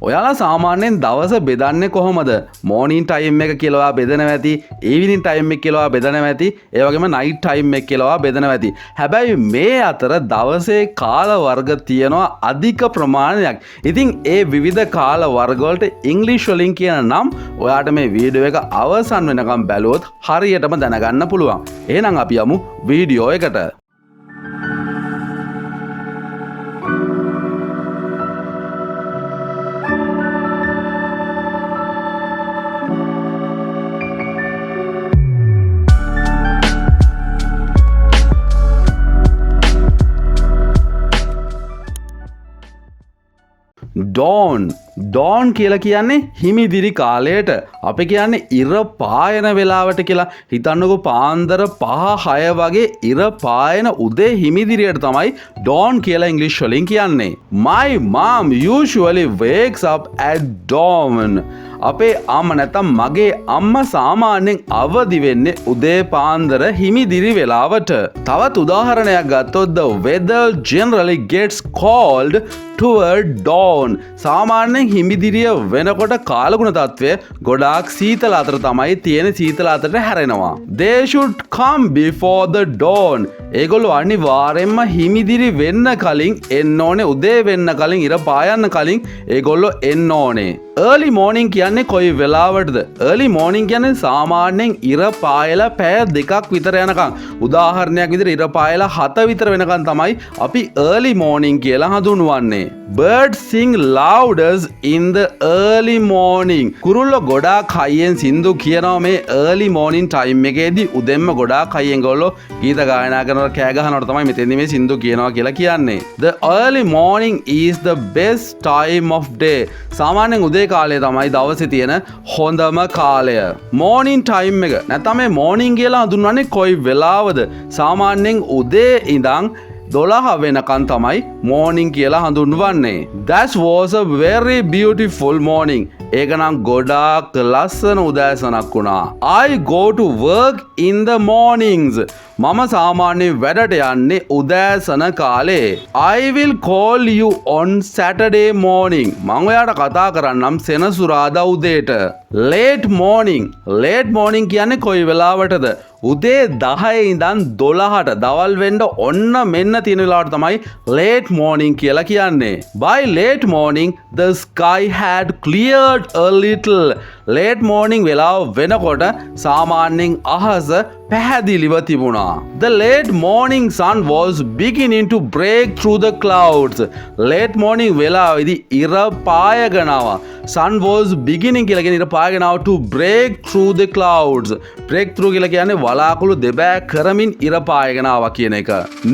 ඔයාලා සාමාන්‍යයෙන් දවස බෙදන්නේ කොහොමද? මෝර්නින් ටයිම් එක කියලා බෙදනවා ඇති, ඊවිනින් ටයිම් එක කියලා බෙදනවා ඇති, ඒ වගේම නයිට් ටයිම් එක කියලා බෙදනවා ඇති. හැබැයි මේ අතර දවසේ කාල වර්ග තියෙනවා අධික ප්‍රමාණයක්. ඉතින් ඒ විවිධ කාල වර්ග වලට ඉංග්‍රීසි වලින් කියන නම් ඔයාට මේ වීඩියෝ එක අවසන් වෙනකම් බැලුවොත් හරියටම දැනගන්න පුළුවන්. එහෙනම් අපි යමු වීඩියෝ එකට. ඩෝන් කියලා කියන්නේ හිමිදිරි කාලයට. අපි කියන්නේ ඉර පායන වෙලාවට කියලා. හිතන්නකෝ පාන්දර 5-6 වගේ ඉර පායන උදේ හිමිදිරියට තමයි ඩෝන් කියලා ඉංග්‍රීසි වලින් කියන්නේ. My mom usually wakes up at dawn. අපේ අම්මා නැත්නම් මගේ අම්මා සාමාන්‍යයෙන් අවදි වෙන්නේ උදේ පාන්දර හිමිදිරි වෙලාවට. තවත් උදාහරණයක් ගත්තොත් the weather generally gets cold toward dawn. සාමාන්‍යයෙන් හිමිදිරිය වෙනකොට කාලගුණ තත්ත්වය ගොඩාක් සීතල අතර තමයි තියෙන. සීතල අතරට හැරෙනවා. They should come before the dawn. ඒගොල්ලෝ අනිවාර්යෙන්ම හිමිදිරි වෙන්න කලින් එන්න ඕනේ. උදේ වෙන්න කලින් ඉර පායන්න කලින් ඒගොල්ලෝ එන්න ඕනේ. early morning කියන්නේ කොයි වෙලාවටද? early morning කියන්නේ සාමාන්‍යයෙන් ඉර පායලා පැය 2ක් විතර යනකම්. උදාහරණයක් විදිහට ඉර පායලා 7 විතර වෙනකම් තමයි අපි early morning කියලා හඳුන්වන්නේ. Birds sing loudest in the early morning. කුරුල්ලෝ ගොඩාක් හයියෙන් සින්දු කියනවා මේ early morning time එකේදී. උදෙන්ම ගොඩාක් හයියෙන් ගොල්ලෝ ගීත ගායනා කරනවා, කෑ ගහනකොට තමයි මෙතෙන්දී මේ සින්දු කියනවා කියලා කියන්නේ. The early morning is the best time of day. සාමාන්‍යයෙන් උදේ කාලය තමයි දවසේ තියෙන හොඳම කාලය. morning time එක නැත්නම් මේ morning කියලා හඳුන්වන්නේ කොයි වෙලාවද? සාමාන්‍යයෙන් උදේ ඉඳන් 12 වෙනකන් තමයි morning කියලා හඳුන්වන්නේ. That was a very beautiful morning. ඒක නම් ගොඩාක් ලස්සන උදෑසනක් වුණා. I go to work in the mornings. මම සාමාන්‍යයෙන් වැඩට යන්නේ උදෑසන කාලේ. I will call you on Saturday morning. මම ඔයාට කතා කරන්නම් සෙනසුරාදා උදේට. Late morning කියන්නේ කොයි වෙලාවටද? උදේ 10 ඉඳන් 12ට දවල් වෙන්න ඔන්න මෙන්න තියෙන වෙලාවට තමයි late morning කියලා කියන්නේ. By late morning the sky had cleared a little. late morning වෙලාව වෙනකොට සාමාන්‍යයෙන් අහස පැහැදිලිව තිබුණා. The late morning sun was beginning to break through the clouds. late morning වෙලාවේදී ඉර පායගෙන ආවා. sun was beginning කියලා කියන්නේ ඉර පායගෙන ආව to break through the clouds. break through කියලා කියන්නේ වලාකුළු දෙබෑ කරමින් ඉර පායගෙන ආවා කියන එක.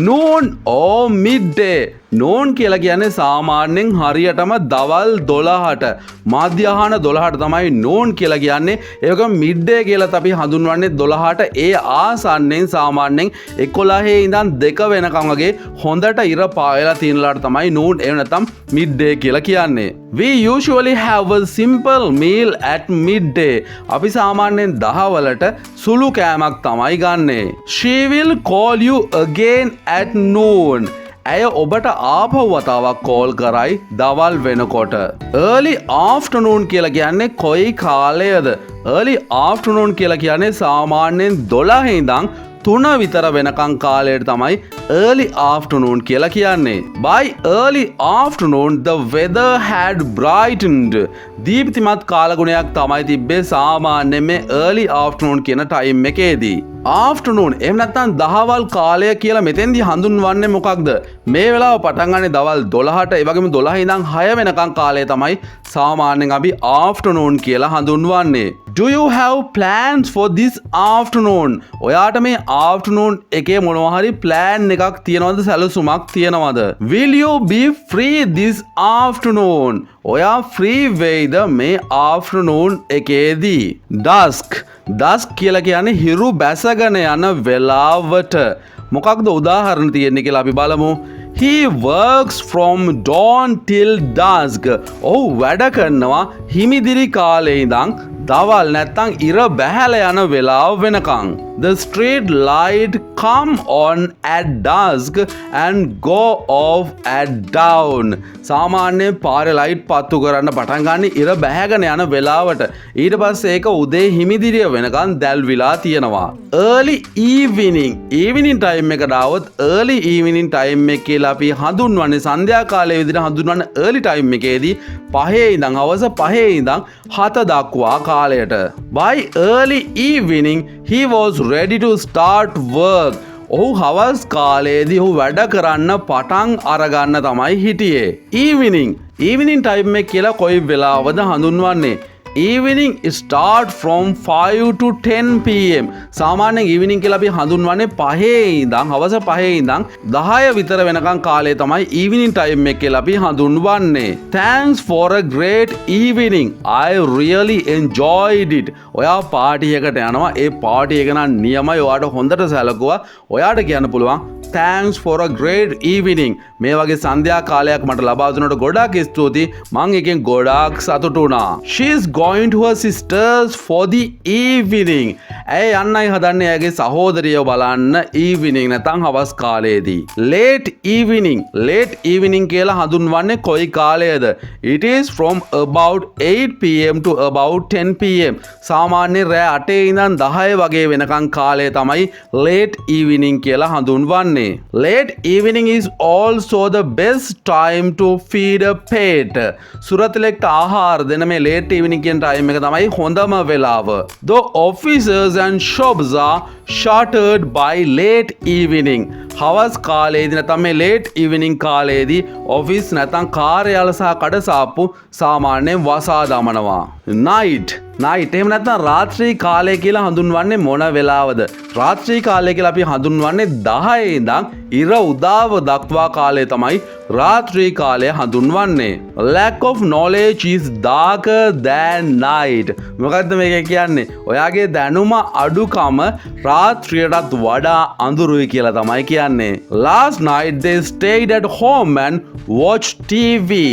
noon or midday. noon කියලා කියන්නේ සාමාන්‍යයෙන් හරියටම දවල් 12ට මධ්‍යහන 12ට තමයි noon කියලා කියන්නේ. ඒක midday කියලාත් අපි හඳුන්වන්නේ 12ට. ඒ ආසන්නෙන් සාමාන්‍යයෙන් 11 ඉඳන් 2 වෙනකම් වගේ හොඳට ඉර පායලා තියෙන ලාට තමයි noon එහෙම නැත්නම් midday කියලා කියන්නේ. We usually have a simple meal at midday. අපි සාමාන්‍යයෙන් දහවලට සුළු කෑමක් තමයි ගන්නෙ. She will call you again at noon. ඇය ඔබට ආපහු වතාවක් කෝල් කරයි දවල් වෙනකොට. early afternoon කියලා කියන්නේ කොයි කාලයද? early afternoon කියලා කියන්නේ සාමාන්‍යයෙන් 12 ඉඳන් 3 විතර වෙනකන් කාලයට තමයි early afternoon කියලා කියන්නේ. By early afternoon the weather had brightened. දීප්තිමත් කාලගුණයක් තමයි තිබ්බේ සාමාන්‍යයෙන් මේ early afternoon කියන ටයිම් එකේදී. afternoon එහෙම නැත්නම් දහවල් කාලය කියලා මෙතෙන්දී හඳුන්වන්නේ මොකක්ද? මේ වෙලාව පටන් ගන්නේ දවල් 12ට. ඒ වගේම 12 ඉඳන් 6 වෙනකන් කාලය තමයි සාමාන්‍යයෙන් අපි afternoon කියලා හඳුන්වන්නේ. Do you have plans for this afternoon? ඔයාට මේ afternoon එකේ මොනවා හරි plan එකක් තියනවද? සැලසුමක් තියනවද? Will you be free this afternoon? ඔයා free වෙයිද මේ afternoon එකේදී? Dusk කියලා කියන්නේ හිරු බැසගෙන යන වෙලාවට. මොකක්ද උදාහරණ තියෙන්නේ කියලා අපි බලමු. He works from dawn till dusk. ඔහු වැඩ කරනවා හිමිදිරි කාලේ ඉඳන් දවල් නැත්තම් ඉර බැහැල යන වෙලාව වෙනකන්. The street light come on at dusk and go off at dawn. සාමාන්‍යයෙන් පාරේ ලයිට් පත්තු කරන්න පටන් ගන්න ඉර බැහැගෙන යන වෙලාවට. ඊට පස්සේ ඒක උදේ හිමිදිරිය වෙනකන් දැල්විලා තියෙනවා. early evening. evening time එකට આવොත් early evening time එක කියලා අපි හඳුන්වන්නේ සන්ධ්‍යා කාලයේ විදිහට හඳුන්වන early time එකේදී 5 ඉඳන් හවස 5 ඉඳන් 7 දක්වා කාලයට. By early evening he was ready to start work. ඔහු හවස් කාලයේදී ඔහු වැඩ කරන්න පටන් අරගන්න තමයි හිටියේ. evening time එක කියලා කොයි වෙලාවද හඳුන්වන්නේ? evening start from 5 to 10 pm. සාමාන්‍යයෙන් evening කියලා අපි හඳුන්වන්නේ 5 ඉඳන් හවස 5 ඉඳන් 10 විතර වෙනකන් කාලය තමයි evening time එක කියලා අපි හඳුන්වන්නේ. Thanks for a great evening. I really enjoyed it. ඔයා පාටි එකට යනවා. ඒ පාටි එක නම් නියමයි. ඔයාට හොඳට සැලකුවා. ඔයාට කියන්න පුළුවන් thanks for a great evening. මේ වගේ සන්ධ්‍යා කාලයක් මට ලබා දුන්නට ගොඩාක් ස්තුතියි. මං එකෙන් ගොඩාක් සතුටු වුණා. She is going to her sisters for the evening. ඇය යන්නයි හදන්නේ ඇගේ සහෝදරියව බලන්න evening නැත්නම් හවස් කාලයේදී. Late evening කියලා හඳුන්වන්නේ කොයි කාලයේද? It is from about 8 pm to about 10 pm. සාමාන්‍ය රෑ 8 ඉඳන් 10 වගේ වෙනකන් කාලය තමයි late evening කියලා හඳුන්වන්නේ. Late evening is also the best time to feed a pet. සුරතලෙක්ට ආහාර දෙන මේ late evening කියන time එක තමයි හොඳම වෙලාව. The offices and shops are shuttered by late evening. හවස් කාලයේදී නැත්නම් මේ late evening කාලයේදී office නැත්නම් කාර්යාල සහ කඩසාප්පු සාමාන්‍යයෙන් වසා දමනවා. Night එහෙම නැත්නම් රාත්‍රී කාලය කියලා හඳුන්වන්නේ මොන වෙලාවද? රාත්‍රී කාලය කියලා අපි හඳුන්වන්නේ 10 ඉඳන් ඉර උදාව දක්වා කාලය තමයි රාත්‍රී කාලය හඳුන්වන්නේ. Lack of knowledge is darker than night. මොකද්ද මේක කියන්නේ? ඔයාගේ දැනුම අඩුකම රාත්‍රියටත් වඩා අඳුරුයි කියලා තමයි කියන්නේ. Last night they stayed at home and watched TV.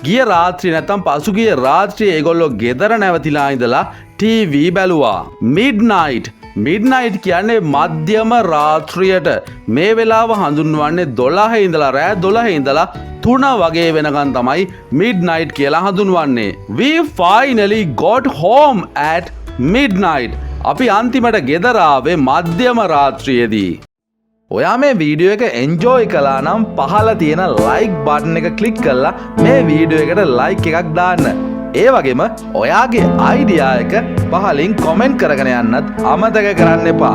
ගිය රාත්‍රිය නැත්තම් පසුගිය රාත්‍රියේ ඒගොල්ලෝ ගෙදර නැවතිලා ඉඳලා TV බැලුවා. Midnight කියන්නේ මධ්‍යම රාත්‍රියට. මේ වෙලාව හඳුන්වන්නේ 12 ඉඳලා රෑ 12 ඉඳලා 3 වගේ වෙනකන් තමයි midnight කියලා හඳුන්වන්නේ. We finally got home at midnight. අපි අන්තිමට ගෙදර ආවේ මධ්‍යම රාත්‍රියේදී. ඔයා මේ වීඩියෝ එක එන්ජෝයි කළා නම් පහළ තියෙන ලයික් බටන් එක ක්ලික් කරලා මේ වීඩියෝ එකට ලයික් එකක් දාන්න. ඒ වගේම ඔයාගේ අයිඩියා එක පහලින් කොමෙන්ට් කරගෙන යන්නත් අමතක කරන්න එපා.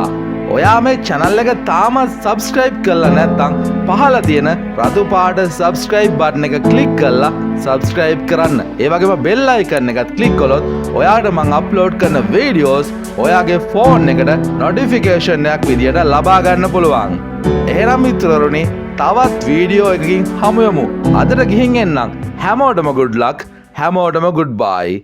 ඔයා මේ channel එක තාමත් subscribe කරලා නැත්නම් පහළ තියෙන රතු පාට subscribe බටන් එක ක්ලික් කරලා subscribe කරන්න. ඒ වගේම bell icon එකත් ක්ලික් කළොත් ඔයාට මම upload කරන videos ඔයාගේ phone එකට notification එකක් විදියට ලබා ගන්න පුළුවන්. එහෙනම් මිත්‍රවරුනි තවත් වීඩියෝ එකකින් හමු යමු. අදට ගිහින් එන්නම්. හැමෝටම good luck. හැමෝටම goodbye.